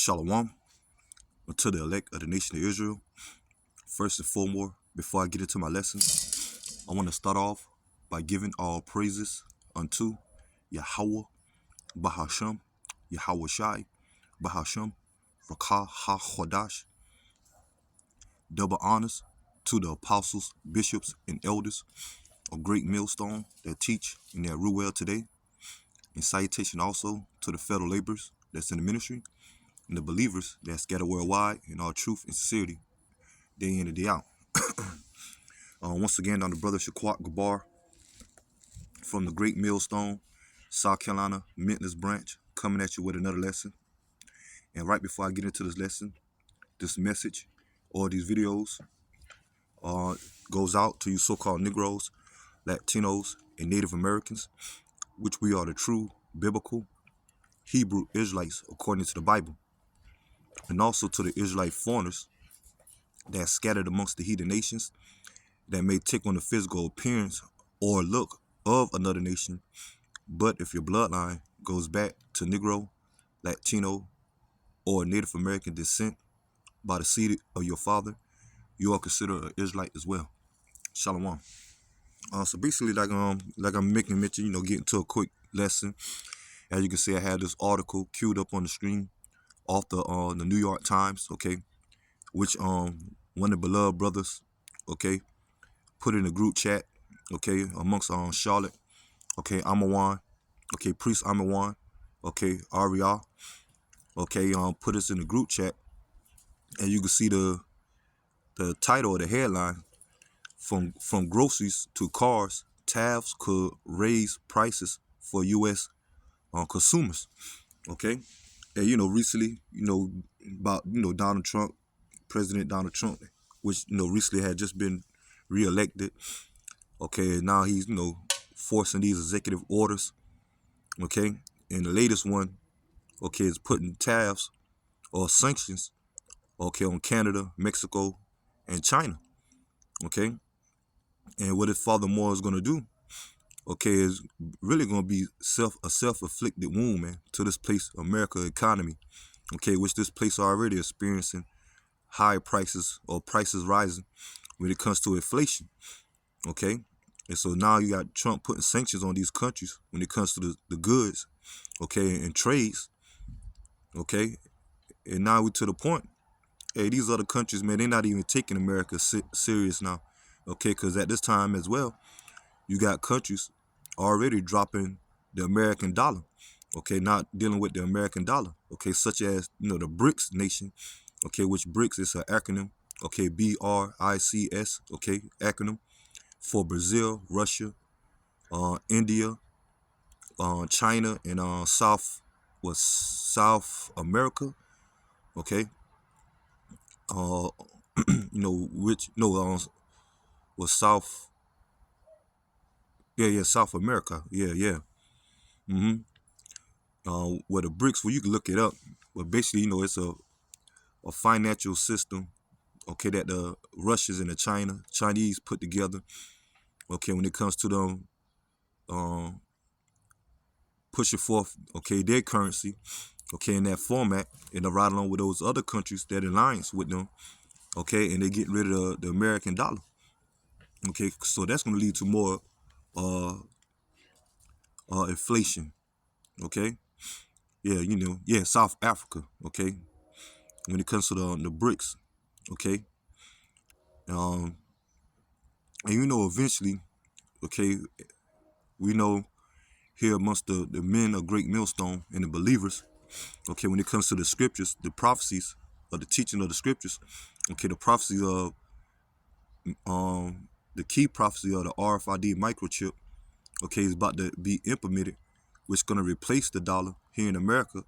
Shalom to the elect of the nation of Israel. First and foremost, before I get into my lesson, I want to start off by giving all praises unto Yahweh, Bahasham, Yahweh Shai, Bahasham, Rakah HaChodash. Double honors to the apostles, bishops, and elders of Great Millstone that teach in their Ruel today. And salutation also to the fellow laborers that's in the ministry and the believers that scatter worldwide in all truth and sincerity, day in and day out. Once again, I'm the brother Shaquat Gabar from the Great Millstone, South Carolina, Mentless Branch, coming at you with another lesson. And right before I get into this lesson, this message or these videos goes out to you so-called Negroes, Latinos, and Native Americans, which we are the true biblical Hebrew Israelites according to the Bible, and also to the Israelite foreigners that are scattered amongst the heathen nations that may take on the physical appearance or look of another nation, but if your bloodline goes back to Negro, Latino, or Native American descent by the seed of your father, you are considered an Israelite as well. Shalom. So basically, like I'm making mention, getting to a quick lesson. As you can see, I have this article queued up on the screen off the New York Times, okay, which one of the beloved brothers, okay, put in a group chat, okay, amongst Charlotte, okay, Amawan, okay, Priest Amawan, okay, Aria, okay, put us in the group chat, and you can see the title of the headline: from groceries to cars, tariffs could raise prices for U.S. Consumers. Okay, and recently, about Donald Trump, President Donald Trump, which recently had just been reelected. Okay, and now he's forcing these executive orders. Okay, and the latest one, okay, is putting tariffs or sanctions, okay, on Canada, Mexico, and China. Okay, and what his furthermore is going to do, okay, is really going to be a self-afflicted wound, man, to this place, America economy, okay, which this place already experiencing high prices or prices rising when it comes to inflation, okay. And so now you got Trump putting sanctions on these countries when it comes to the goods, okay, and trades, okay. And now we're to the point, hey, these other countries, man, they're not even taking America serious now, okay, because at this time as well, you got countries already dropping the American dollar, okay, not dealing with the American dollar, okay, such as, the BRICS nation, okay, which BRICS is an acronym, okay, BRICS, okay, acronym for Brazil, Russia, India, China, and South America, okay, was South America, yeah. Where the BRICS, well, you can look it up, but basically, it's a financial system, okay, that the Russians and the Chinese put together, okay, when it comes to them pushing forth, okay, their currency, okay, in that format, and to ride along with those other countries that alliance with them, okay, and they get rid of the American dollar, okay, so that's going to lead to more inflation, okay, South Africa, okay, when it comes to the BRICS, okay, and eventually, okay, we know here amongst the men of Great Millstone and the believers, okay, when it comes to the scriptures, the prophecies of the teaching of the scriptures, okay, the prophecy of the key prophecy of the RFID microchip, okay, is about to be implemented, which is going to replace the dollar here in America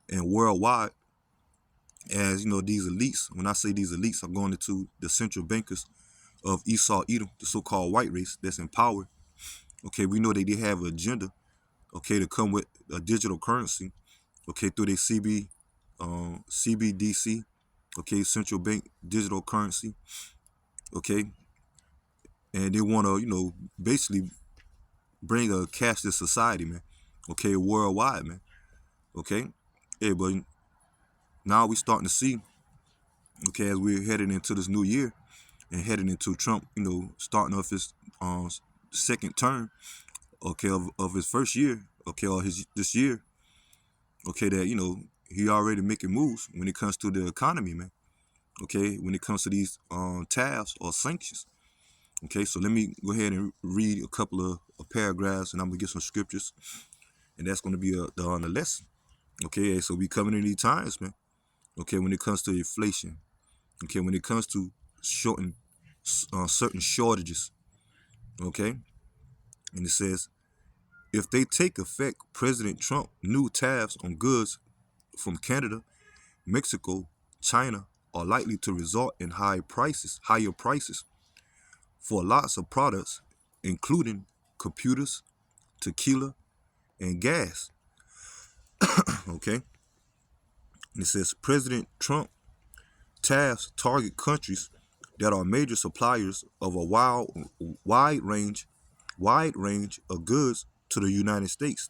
and worldwide. As these elites, when I say these elites, I'm going into the central bankers of Esau Edom, the so-called white race that's in power. Okay, we know that they have an agenda, okay, to come with a digital currency, okay, through their CBDC, okay, central bank digital currency, okay, and they want to, basically bring a cashless society, man, okay, worldwide, man, okay, hey, but now we starting to see, okay, as we're heading into this new year and heading into Trump, starting off his second term, okay, of his first year, okay, or his this year, okay, that he already making moves when it comes to the economy, man. Okay, when it comes to these tariffs or sanctions. Okay, so let me go ahead and read a couple of paragraphs, and I'm gonna get some scriptures, and that's gonna be the lesson. Okay, so we coming in these times, man. Okay, when it comes to inflation, okay, when it comes to shorten certain shortages, okay, and it says if they take effect, President Trump new tariffs on goods from Canada, Mexico, China are likely to result in higher prices for lots of products, including computers, tequila, and gas. Okay, and it says President Trump tariffs target countries that are major suppliers of a wide range, wide range of goods to the United States.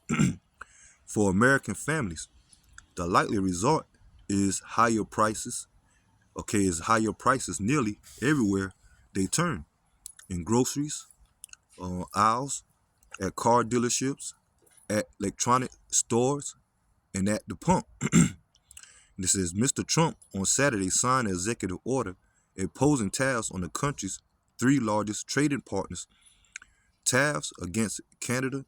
For American families, the likely result is higher prices. Okay, is higher prices nearly everywhere they turn, in groceries, aisles, at car dealerships, at electronic stores, and at the pump. This is Mr. Trump on Saturday signed an executive order imposing tariffs on the country's three largest trading partners. Tariffs against Canada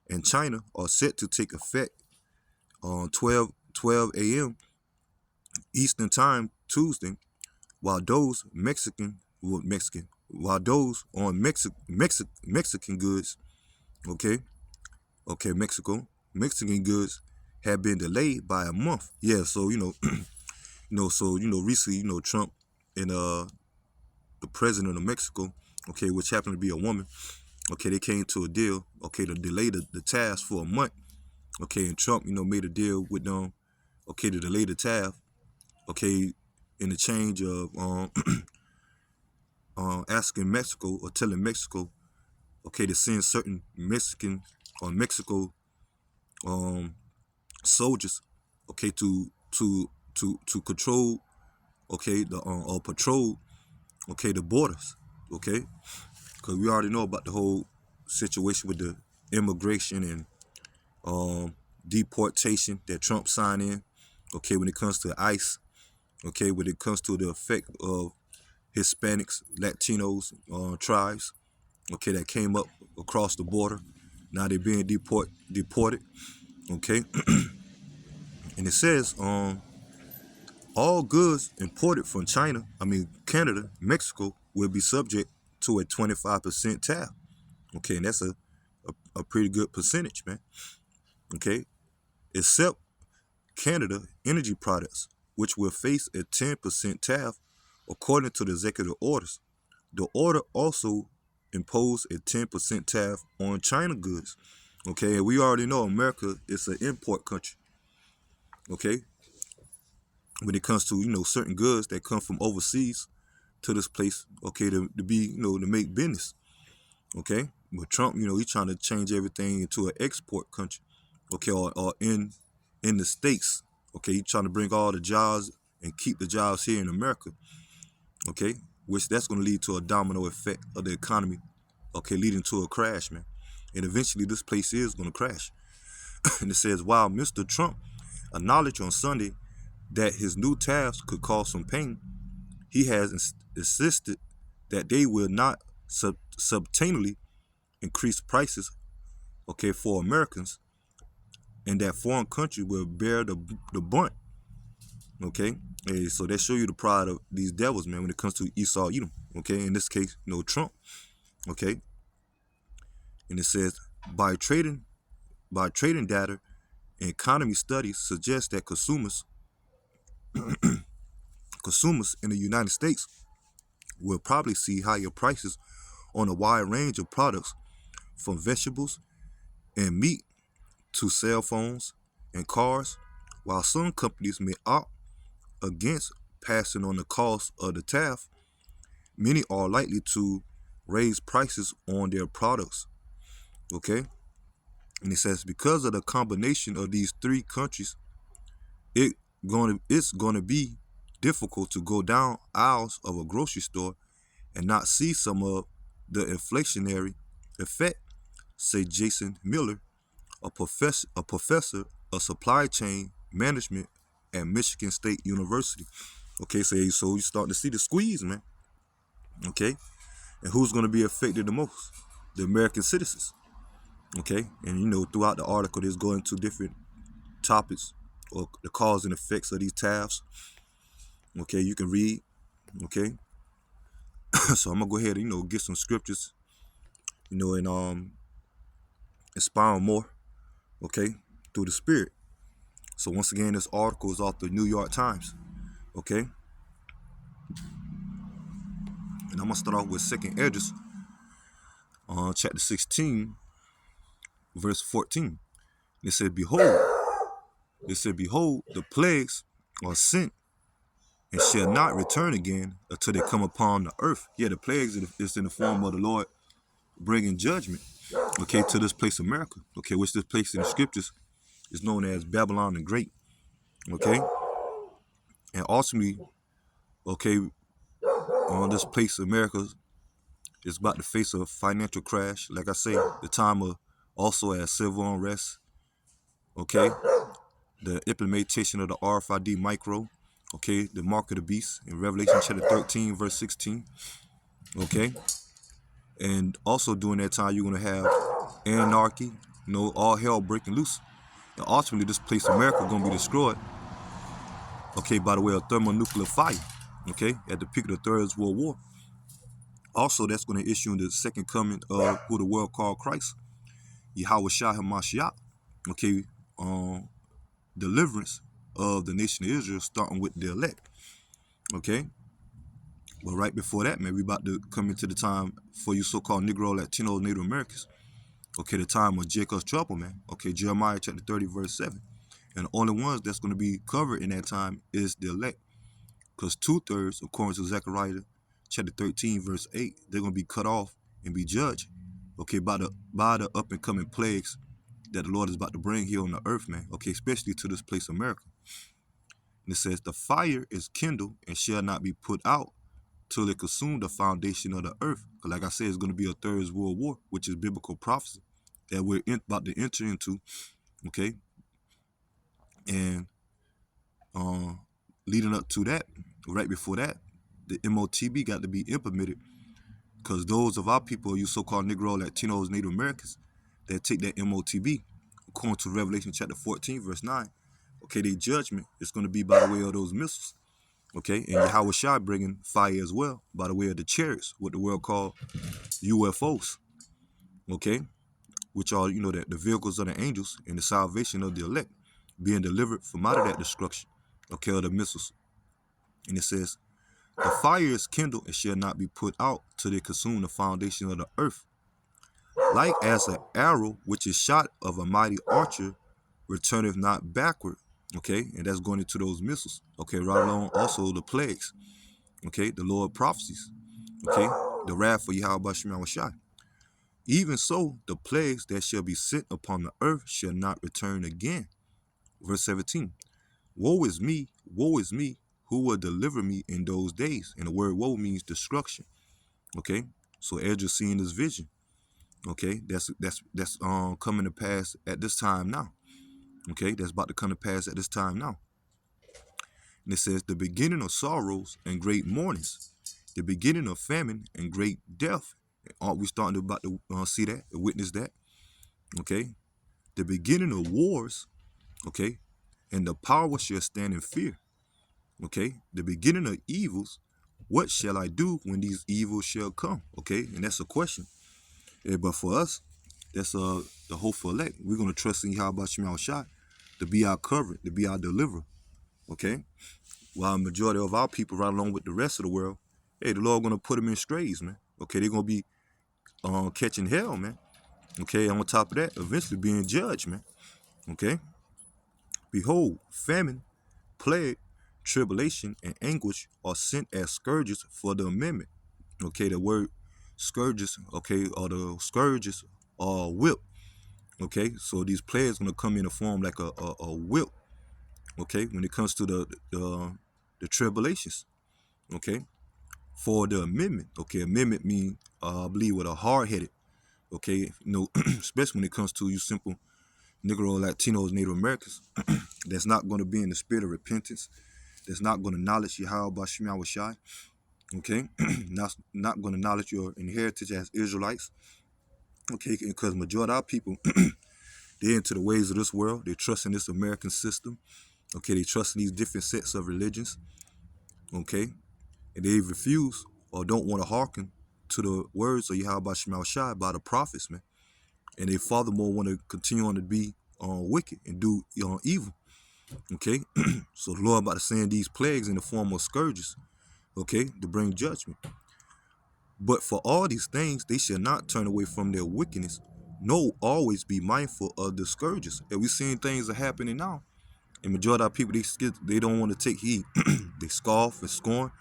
and China are set to take effect on 12 a.m. Eastern Time Tuesday, while those while those on Mexican goods, okay, Mexican goods have been delayed by a month. Yeah, so recently, Trump and the president of Mexico, okay, which happened to be a woman, okay, they came to a deal, okay, to delay the tariffs for a month, okay, and Trump, made a deal with them, okay, to delay the tariff, okay, in exchange of asking Mexico or telling Mexico, okay, to send certain Mexican or Mexico um, soldiers, okay, to control, okay, the or patrol, okay, the borders, okay, because we already know about the whole situation with the immigration and deportation that Trump signed in, okay, when it comes to ICE, okay, when it comes to the effect of Hispanics, Latinos, tribes, okay, that came up across the border. Now they're being deported, okay, and it says all goods imported from Canada, Mexico will be subject to a 25% tariff. Okay, and that's a pretty good percentage, man. Okay, except Canada energy products, which will face a 10% tariff according to the executive orders. The order also imposed a 10% tariff on China goods. Okay, and we already know America is an import country. Okay, when it comes to certain goods that come from overseas to this place, okay, to be to make business. Okay, but Trump, he's trying to change everything into an export country. Okay, or in the states. Okay, he's trying to bring all the jobs and keep the jobs here in America. Okay, which that's going to lead to a domino effect of the economy. Okay, leading to a crash, man. And eventually this place is going to crash. And it says, while Mr. Trump acknowledged on Sunday that his new tariffs could cause some pain, he has insisted that they will not substantially increase prices, okay, for Americans, and that foreign country will bear the brunt, okay. Hey, so that show you the pride of these devils, man, when it comes to Esau Edom, okay. In this case, Trump, okay. And it says by trading data and economy studies suggest that consumers in the United States will probably see higher prices on a wide range of products from vegetables and meat to cell phones and cars. While some companies may opt against passing on the cost of the tariff, many are likely to raise prices on their products. Okay? And it says because of the combination of these three countries, it it's gonna be difficult to go down aisles of a grocery store and not see some of the inflationary effect, say Jason Miller, a professor of supply chain management at Michigan State University. Okay, so you start to see the squeeze, man. Okay, and who's going to be affected the most? The American citizens. Okay, and throughout the article, there's going to different topics or the cause and effects of these tariffs. Okay, you can read. Okay, so I'm gonna go ahead and get some scriptures, and expound more. Okay, through the Spirit. So once again, this article is off the New York Times. Okay, and I'm gonna start off with Second Edges, chapter 16, verse 14. It said, Behold, the plagues are sent and shall not return again until they come upon the earth. Yeah, the plagues is in the form of the Lord bringing judgment, okay, to this place, America, okay, which this place in the scriptures is known as Babylon the Great, okay, and ultimately, okay, on this place, America is about to face a financial crash. Like I say, the time of also as civil unrest, okay, the implementation of the RFID micro, okay, the mark of the beast in Revelation chapter 13, verse 16, okay, and also during that time you're gonna have anarchy, all hell breaking loose, and ultimately this place America gonna be destroyed, okay, by the way of thermonuclear fire, okay, at the peak of the Third World War. Also, that's gonna issue in the second coming of who the world called Christ, Yahweh Shah HaMashiach, okay, deliverance of the nation of Israel, starting with the elect, okay. But right before that, man, we about to come into the time for you so-called Negro, Latinos, Native Americans. Okay, the time of Jacob's trouble, man. Okay, Jeremiah chapter 30, verse 7. And the only ones that's going to be covered in that time is the elect. Because 2/3, according to Zechariah chapter 13, verse 8, they're going to be cut off and be judged, okay, by the up and coming plagues that the Lord is about to bring here on the earth, man. Okay, especially to this place, America. And it says, the fire is kindled and shall not be put out till it consume the foundation of the earth. Because like I said, it's going to be a Third World War, which is biblical prophecy that we're about to enter into, okay? And leading up to that, right before that, the MOTB got to be implemented, because those of our people, you so-called Negro, Latinos, Native Americans, that take that MOTB, according to Revelation chapter 14, verse 9, okay, their judgment is going to be by the way of those missiles, okay? And Yahweh Shai bringing fire as well by the way of the chariots, what the world called UFOs, okay? Which are, the vehicles of the angels and the salvation of the elect being delivered from out of that destruction, okay, of the missiles. And it says, the fire is kindled and shall not be put out till they consume the foundation of the earth. Like as an arrow which is shot of a mighty archer returneth not backward, okay, and that's going into those missiles, okay, right along also the plagues, okay, the Lord prophecies, okay, the wrath for Yahweh Shema Shai. Even so, the plagues that shall be sent upon the earth shall not return again. Verse 17, woe is me, who will deliver me in those days? And the word woe means destruction, okay? So Ezra's seeing this vision, okay? That's coming to pass at this time now, okay? That's about to come to pass at this time now. And it says, the beginning of sorrows and great mournings, the beginning of famine and great death. Aren't we starting to about to see that, witness that? Okay, the beginning of wars, okay, and the power shall stand in fear. Okay, the beginning of evils, what shall I do when these evils shall come? Okay, and that's a question. Yeah, but for us, that's the hopeful elect. We're gonna trust in Yahweh Shema Shai to be our covering, to be our deliverer. Okay, while a majority of our people, right along with the rest of the world, hey, the Lord gonna put them in strays, man. Okay, they're gonna be catching hell, man. Okay, and on top of that, eventually being judged, man. Okay, behold, famine, plague, tribulation, and anguish are sent as scourges for the amendment. Okay, the word scourges, okay, or the scourges are whip. Okay, so these plagues gonna come in a form like a whip. Okay, when it comes to the tribulations. Okay, for the amendment. Okay, amendment mean I believe with a hard headed. Okay, especially when it comes to you simple Negro, Latinos, Native Americans, that's not going to be in the spirit of repentance, that's not going to acknowledge Yahweh Bashim Yahushai, okay, not going to acknowledge your inheritance as Israelites, okay, because majority of our people, they're into the ways of this world, they trust in this American system, okay, they trust in these different sets of religions, okay, and they refuse or don't want to hearken to the words of Yahweh Bashim Yahushai by the prophets, man, and they furthermore want to continue on to be wicked and do evil. Okay, so the Lord about to send these plagues in the form of scourges, okay, to bring judgment. But for all these things, they shall not turn away from their wickedness. No, always be mindful of the scourges. And we're seeing things are happening now. And majority of people, they don't want to take heed. They scoff and scorn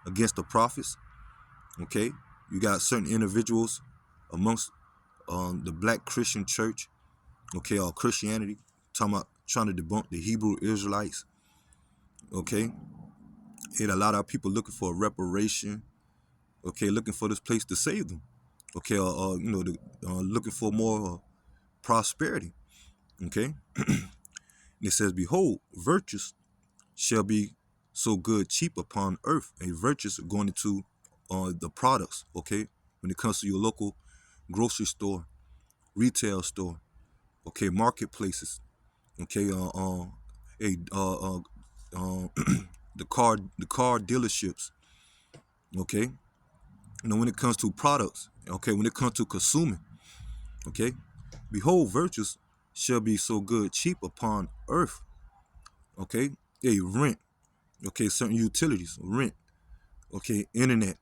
against the prophets. Okay, you got certain individuals amongst the black Christian church, okay, or Christianity, talking about trying to debunk the Hebrew Israelites. Okay, and a lot of people looking for a reparation, okay, looking for this place to save them, okay, looking for more prosperity, okay. And it says, behold, virtues shall be so good cheap upon earth, and virtues are going into the products, okay, when it comes to your local grocery store, retail store, okay, marketplaces, okay, the car dealerships, okay. When it comes to products, okay, when it comes to consuming, okay, behold, virtues shall be so good cheap upon earth, okay, rent, okay, certain utilities, rent, okay, internet,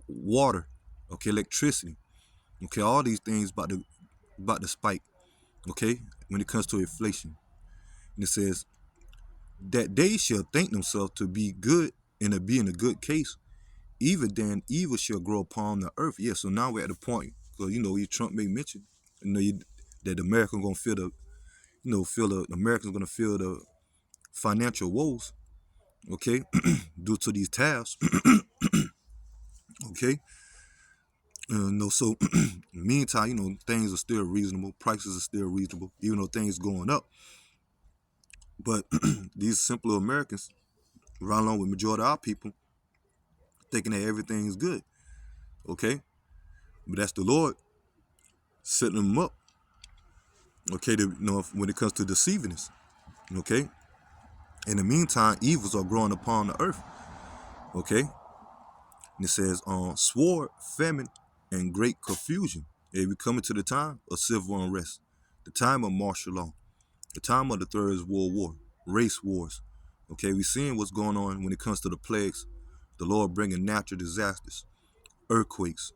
water, okay, electricity, okay, all these things about to spike, okay, when it comes to inflation. And it says that they shall think themselves to be good and to be in a good case, even then evil shall grow upon the earth. Yeah, so now we're at the point, because Trump made mention, that America gonna feel the Americans gonna feel the financial woes, okay, due to these tariffs, okay. So meantime, things are still reasonable, prices are still reasonable, even though things going up. But these simple Americans, right along with majority of our people, thinking that everything's good, okay. But that's the Lord setting them up, okay. When it comes to deceiving us, okay. In the meantime, evils are growing upon the earth, okay. And it says, sword, famine, and great confusion. Yeah, we coming to the time of civil unrest, the time of martial law, the time of the Third World War, race wars. Okay, we seeing what's going on when it comes to the plagues, the Lord bringing natural disasters, earthquakes,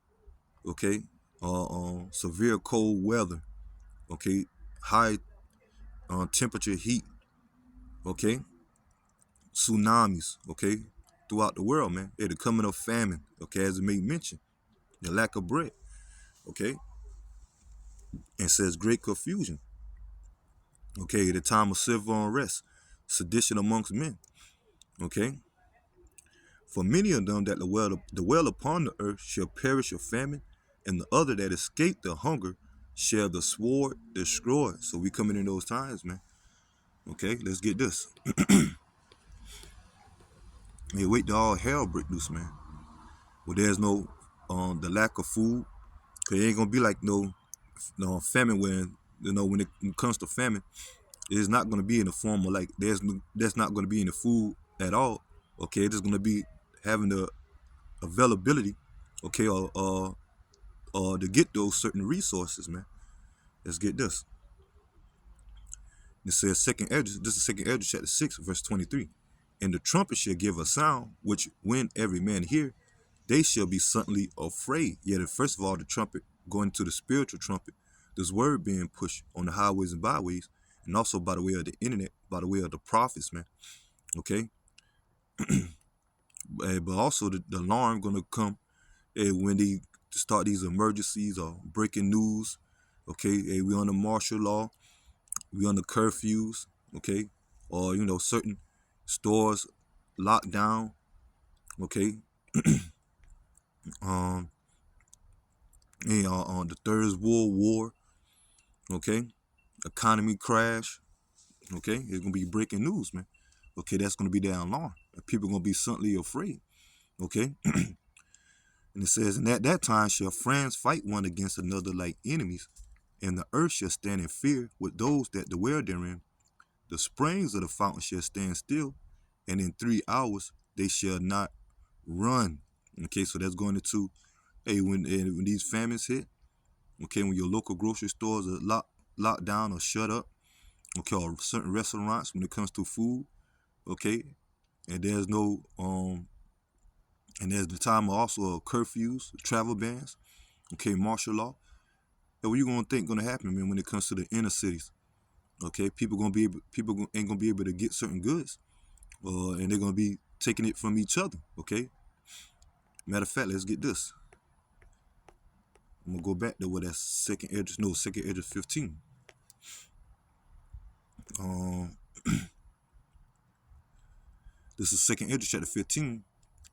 okay, severe cold weather, okay, high temperature heat, okay, tsunamis, okay, throughout the world, man. The coming of famine, okay, as it made mention, the lack of bread, okay, and says great confusion, okay, the time of civil unrest, sedition amongst men, okay. For many of them that dwell upon the earth shall perish of famine, and the other that escape the hunger shall the sword destroy. So we coming in those times, man. Okay, let's get this. Yeah, wait till all hell break loose, man. Well, there's no the lack of food. Cause it ain't gonna be like no famine when when it comes to famine, it's not gonna be in the form of like that's not gonna be in the food at all. Okay, it's just gonna be having the availability, okay, or to get those certain resources, man. Let's get this. It says this is second Ezra chapter 6, verse 23. And the trumpet shall give a sound, which when every man hear, they shall be suddenly afraid. Yet first of all, the trumpet, going to the spiritual trumpet, this word being pushed on the highways and byways, and also by the way of the internet, by the way of the prophets, man. Okay? But also the alarm gonna come when they start these emergencies or breaking news. Okay, we on the martial law, we on the curfews, okay, or certain stores locked down. Okay, um, and, on the Third World War. Okay, economy crash. Okay, it's gonna be breaking news, man. Okay, that's gonna be their alarm. People gonna be suddenly afraid. Okay, and it says, and at that time shall friends fight one against another like enemies, and the earth shall stand in fear with those that dwell therein. The springs of the fountain shall stand still, and in 3 hours they shall not run. Okay, so that's going into, hey, when these famines hit, okay, when your local grocery stores are locked down or shut up, okay, or certain restaurants when it comes to food, okay, and there's no and there's the time also of curfews, travel bans, okay, martial law. And what you gonna think gonna happen, man, when it comes to the inner cities? Okay, people ain't gonna be able to get certain goods, and they're gonna be taking it from each other. Okay. Matter of fact, let's get this. I'm gonna go back to what that second Edges 15. Um, this is second Edges chapter 15,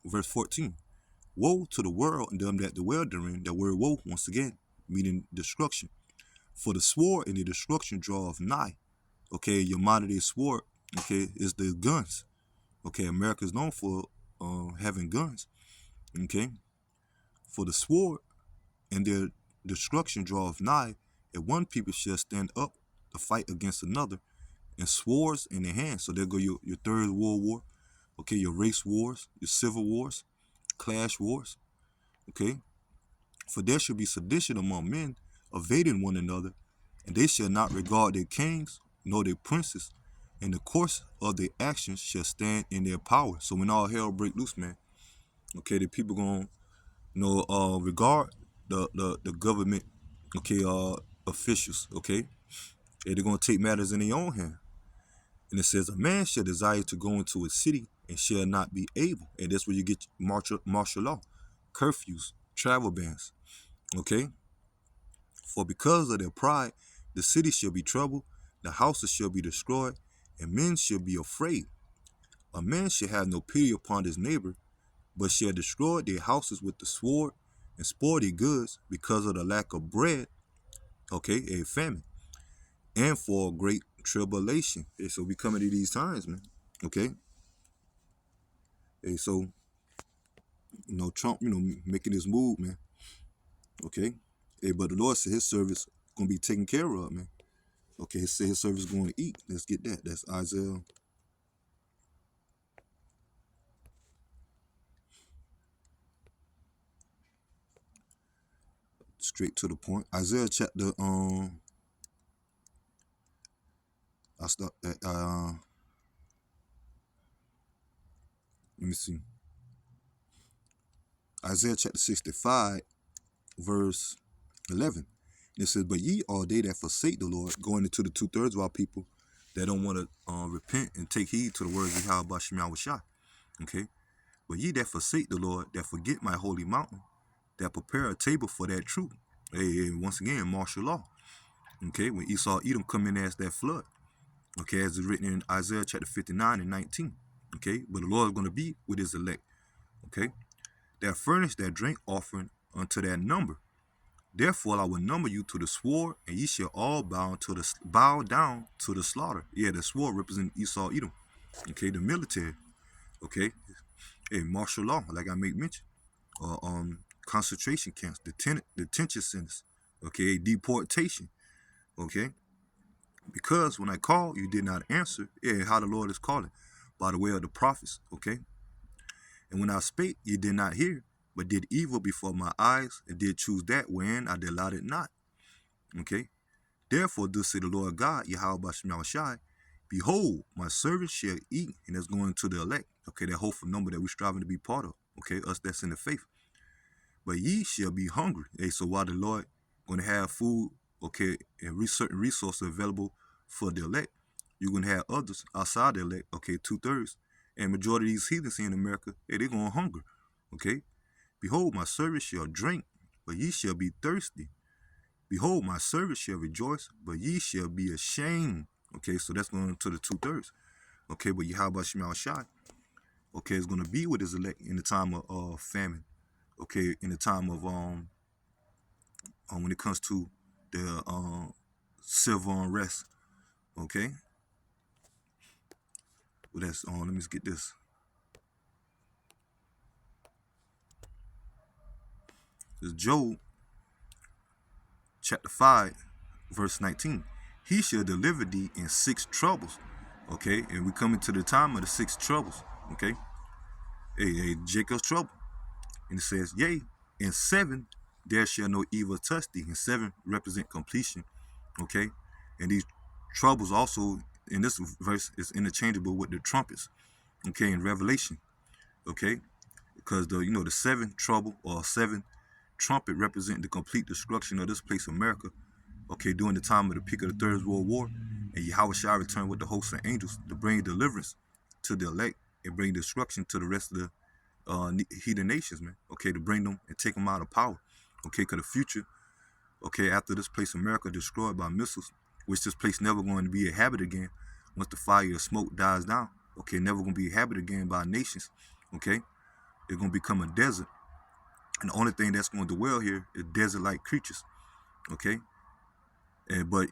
verse 14. Woe to the world and them that dwell therein. That word woe, once again, meaning destruction. For the sword and the destruction draweth nigh. Okay, your modern day sword, okay, is the guns. Okay, America is known for having guns. Okay, for the sword and their destruction draweth nigh, and one people shall stand up to fight against another, and swords in their hands. So there go your Third World War, okay, your race wars, your civil wars, clash wars, okay. For there shall be sedition among men, evading one another, and they shall not regard their kings nor their princes, and the course of their actions shall stand in their power. So when all hell break loose, man, okay, the people gonna regard the government, okay, officials, okay, and they're gonna take matters in their own hand. And it says, a man shall desire to go into a city and shall not be able. And that's where you get martial law, curfews, travel bans. Okay? For because of their pride, the city shall be troubled, the houses shall be destroyed, and men shall be afraid. A man shall have no pity upon his neighbor, but shall destroy their houses with the sword and spoil their goods because of the lack of bread, okay, a famine, and for a great tribulation. Okay, so we coming to these times, man. Okay? Hey, so Trump, making this move, man. Okay. Hey, but the Lord said his service gonna be taken care of, man. Okay, he said his service going to eat. Let's get that. That's Isaiah. Straight to the point. Isaiah chapter I start at let me see. Isaiah chapter 65, verse 11. It says, but ye are they that forsake the Lord, going into the 2/3 of our people that don't want to repent and take heed to the words of Yahweh Shem Yahushua. Okay. But ye that forsake the Lord, that forget my holy mountain, that prepare a table for that truth. Hey, once again, martial law. Okay, when Esau Edom come in as that flood. Okay, as it's written in Isaiah chapter 59 and 19. Okay, but the Lord is going to be with his elect. Okay, that furnish that drink offering unto that number. Therefore I will number you to the sword, and ye shall all bow down to the slaughter. Yeah, the sword represents Esau Edom. Okay, the military. Okay, hey, martial law, like I make mention. Concentration camps, detention centers. Okay, deportation. Okay, because when I called, you did not answer. Yeah, how the Lord is calling, by the way of the prophets. Okay, and when I spake, you did not hear, but did evil before my eyes, and did choose that wherein I delighted not. Okay, therefore, thus say the Lord God, Yahweh Bashem Yahushai, behold, my servants shall eat, and that's going to the elect. Okay, that hopeful number that we're striving to be part of. Okay, us that's in the faith. But ye shall be hungry. Hey, so while the Lord going to have food, okay, and certain resources available for the elect, you're going to have others outside the elect, okay, 2/3. And majority of these heathens in America, hey, they're going hunger, okay? Behold, my servants shall drink, but ye shall be thirsty. Behold, my servants shall rejoice, but ye shall be ashamed. Okay, so that's going to the 2/3. Okay, but Yahweh Shema Shai, okay, is going to be with his elect in the time of famine. Okay, in the time of when it comes to the civil unrest. Okay, well that's let me just get this. This Job chapter 5, verse 19. He shall deliver thee in 6 troubles. Okay, and we come into the time of the 6 troubles. Okay, Jacob's trouble. And it says, yea, in 7 there shall no evil touch thee. And 7 represent completion. Okay, and these troubles also in this verse is interchangeable with the trumpets. Okay, in Revelation. Okay, because the 7th trouble or 7th trumpet represent the complete destruction of this place, America. Okay, during the time of the peak of the Third World War, and Yahweh shall return with the hosts of angels to bring deliverance to the elect and bring destruction to the rest of the heathen nations, man. Okay, to bring them and take them out of power. Okay, because the future, okay, after this place, America, destroyed by missiles, which this place never going to be inhabited again once the fire of smoke dies down. Okay, never going to be inhabited again by nations. Okay, it's going to become a desert. And the only thing that's going to dwell here is desert-like creatures. Okay, but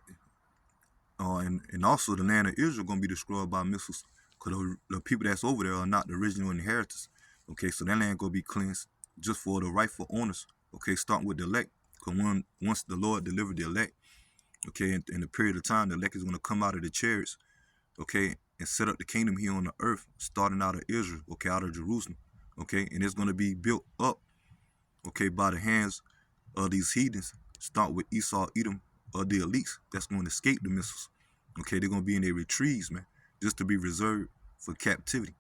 and also the land of Israel going to be destroyed by missiles because the people that's over there are not the original inheritors. Okay, so that land going to be cleansed just for the rightful owners. Okay, starting with the elect. Because once the Lord delivered the elect, okay, in the period of time, the elect is going to come out of the chariots, okay, and set up the kingdom here on the earth, starting out of Israel, okay, out of Jerusalem, okay, and it's going to be built up, okay, by the hands of these heathens. Start with Esau, Edom, the elites that's going to escape the missiles. Okay, they're going to be in their retreats, man, just to be reserved for captivity.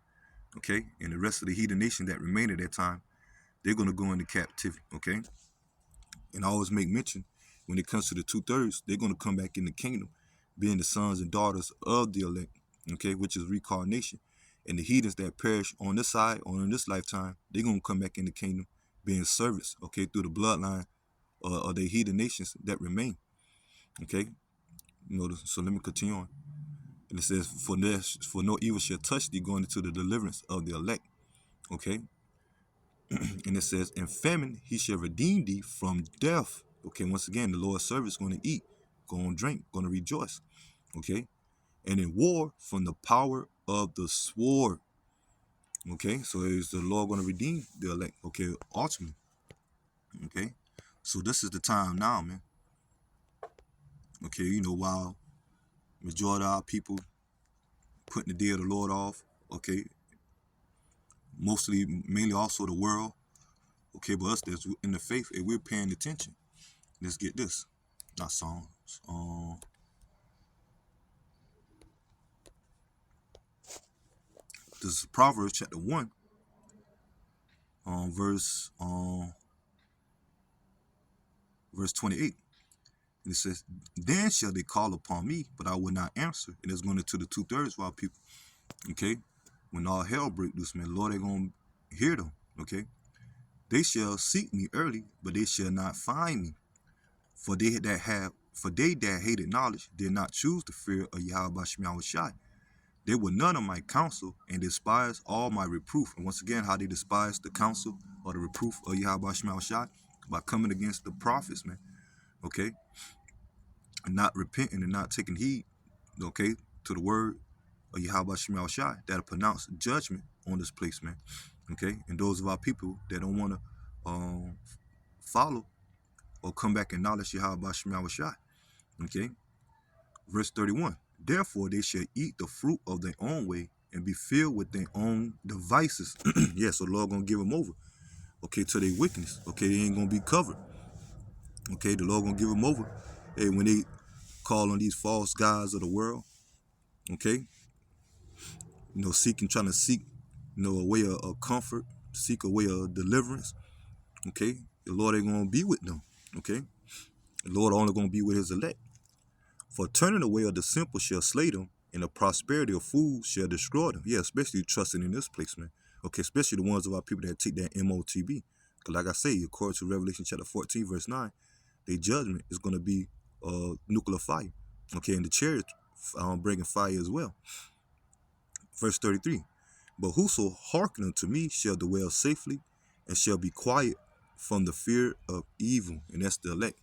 Okay, and the rest of the heathen nation that remain at that time, they're going to go into captivity. Okay, and I always make mention when it comes to the 2/3, they're going to come back in the kingdom, being the sons and daughters of the elect. Okay, which is reincarnation. And the heathens that perish on this side or in this lifetime, they're going to come back in the kingdom, being servants. Okay, through the bloodline of the heathen nations that remain. Okay, so let me continue on. And it says, for no evil shall touch thee, going into the deliverance of the elect. Okay, and it says, in famine he shall redeem thee from death. Okay, once again, the Lord's servant is going to eat, going to drink, going to rejoice. Okay, and in war from the power of the sword. Okay, so is the Lord going to redeem the elect? Okay, ultimately. Okay, so this is the time now, man. Okay, while majority of our people putting the day of the Lord off, okay, mainly also the world, okay, but us that's in the faith, and we're paying attention. Let's get this, not songs. This is Proverbs chapter 1, verse 28. And it says, then shall they call upon me, but I will not answer. And it's going into the 2/3 of our people. Okay, when all hell break loose, man, Lord, they're going to hear them. Okay, they shall seek me early, but they shall not find me. For they that hated knowledge did not choose the fear of Yahweh Shema Shai. They were none of my counsel and despised all my reproof. And once again, how they despised the counsel or the reproof of Yahweh Shema Shai? By coming against the prophets, man. Okay, and not repenting and not taking heed, okay, to the word of Yahweh Shema Shai that'll pronounce judgment on this place, man. Okay, and those of our people that don't want to follow or come back and acknowledge Yahweh Shema Shai. Okay, verse 31. Therefore they shall eat the fruit of their own way and be filled with their own devices. Yeah, so the Lord gonna give them over, okay, to their wickedness. Okay, they ain't gonna be covered. Okay, the Lord gonna give them over. Hey, when they call on these false gods of the world, okay, trying to seek, a way of comfort, seek a way of deliverance. Okay, the Lord ain't gonna be with them. Okay, the Lord only gonna be with his elect. For turning away of the simple shall slay them, and the prosperity of fools shall destroy them. Yeah, especially trusting in this place, man. Okay, especially the ones of our people that take that MOTB. Because like I say, according to Revelation chapter 14, verse 9, their judgment is going to be nuclear fire. Okay, and the chariot breaking fire as well. Verse 33. But whoso hearken unto me shall dwell safely and shall be quiet from the fear of evil. And that's the elect.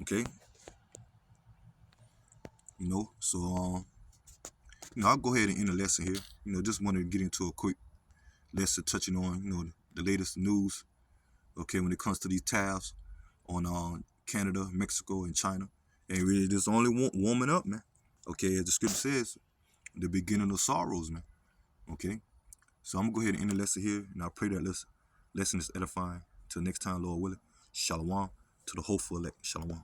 Okay. So I'll go ahead and end the lesson here. Just wanted to get into a quick lesson touching on, the latest news. Okay, when it comes to these tariffs on Canada, Mexico, and China. And really just only warming up, man. Okay, as the scripture says, the beginning of sorrows, man. Okay. So I'm gonna go ahead and end the lesson here, and I pray that lesson is edifying. Till next time, Lord willing. Shalom to the hopeful elect. Shalom.